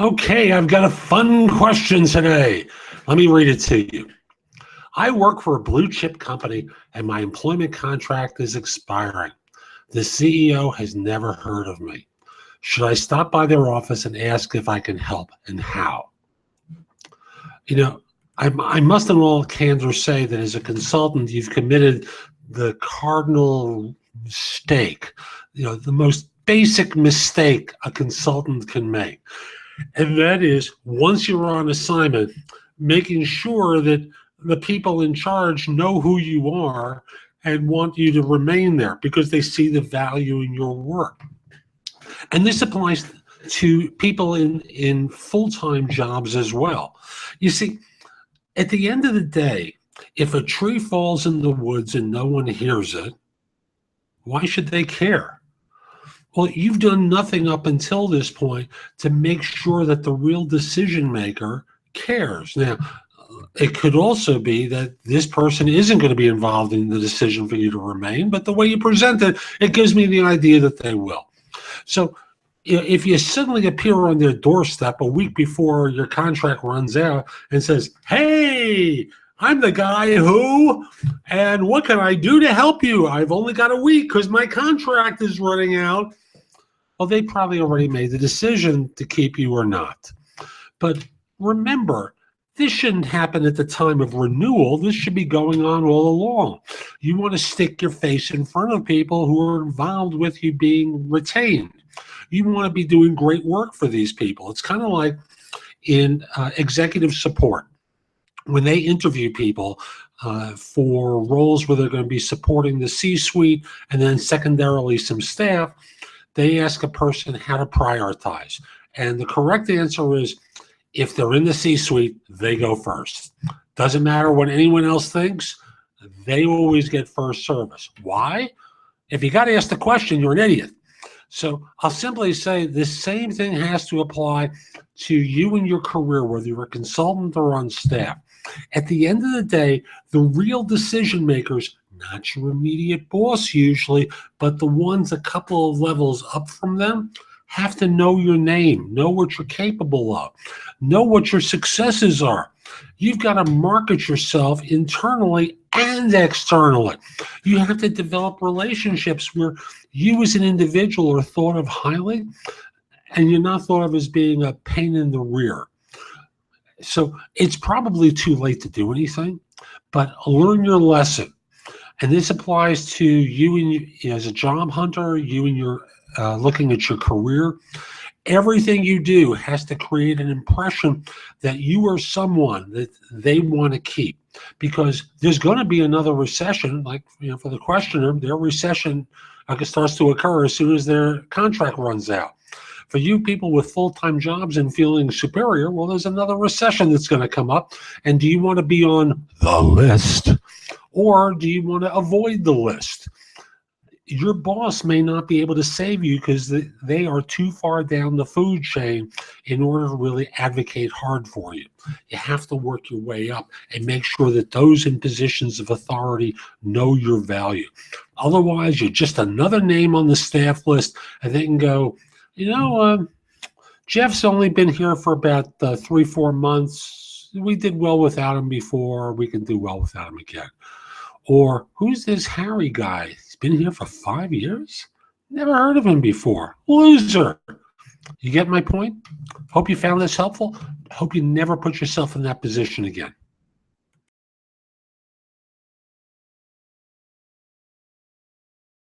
Okay, I've got a fun question today. Let me read it to you. I work for a blue chip company and my employment contract is expiring. The CEO has never heard of me. Should I stop by their office and ask if I can help and how? You know, I must in all candor say that as a consultant, you've committed the cardinal mistake, the most basic mistake a consultant can make. And that is, once you're on assignment, making sure that the people in charge know who you are and want you to remain there because they see the value in your work. And this applies to people in full-time jobs as well. You see, at the end of the day, if a tree falls in the woods and no one hears it, why should they care? Well, you've done nothing up until this point to make sure that the real decision maker cares. Now, it could also be that this person isn't going to be involved in the decision for you to remain, but the way you present it, it gives me the idea that they will. So if you suddenly appear on their doorstep a week before your contract runs out and says, "Hey, I'm the guy who, and what can I do to help you? I've only got a week because my contract is running out." Well, they probably already made the decision to keep you or not. But remember, this shouldn't happen at the time of renewal. This should be going on all along. You want to stick your face in front of people who are involved with you being retained. You want to be doing great work for these people. It's kind of like in executive support. When they interview people for roles where they're going to be supporting the C-suite and then secondarily some staff, they ask a person how to prioritize. And the correct answer is, if they're in the C-suite, they go first. Doesn't matter what anyone else thinks, they always get first service. Why? If you got to ask the question, you're an idiot. So I'll simply say the same thing has to apply to you in your career, whether you're a consultant or on staff. At the end of the day, the real decision makers, not your immediate boss usually, but the ones a couple of levels up from them, have to know your name, know what you're capable of, know what your successes are. You've got to market yourself internally and externally. You have to develop relationships where you as an individual are thought of highly and you're not thought of as being a pain in the rear. So it's probably too late to do anything, but learn your lesson. And this applies to you and as a job hunter, you and your looking at your career. Everything you do has to create an impression that you are someone that they want to keep, because there's going to be another recession. Like, for the questioner, their recession starts to occur as soon as their contract runs out. For you people with full-time jobs and feeling superior, well, there's another recession that's going to come up. And do you want to be on the list, or do you want to avoid the list? Your boss may not be able to save you because they are too far down the food chain in order to really advocate hard for you. You have to work your way up and make sure that those in positions of authority know your value. Otherwise, you're just another name on the staff list, and they can go, Jeff's only been here for about 3-4 months. We did well without him before. We can do well without him again. Or, who's this Harry guy? He's been here for 5 years? Never heard of him before. Loser. You get my point? Hope you found this helpful. Hope you never put yourself in that position again.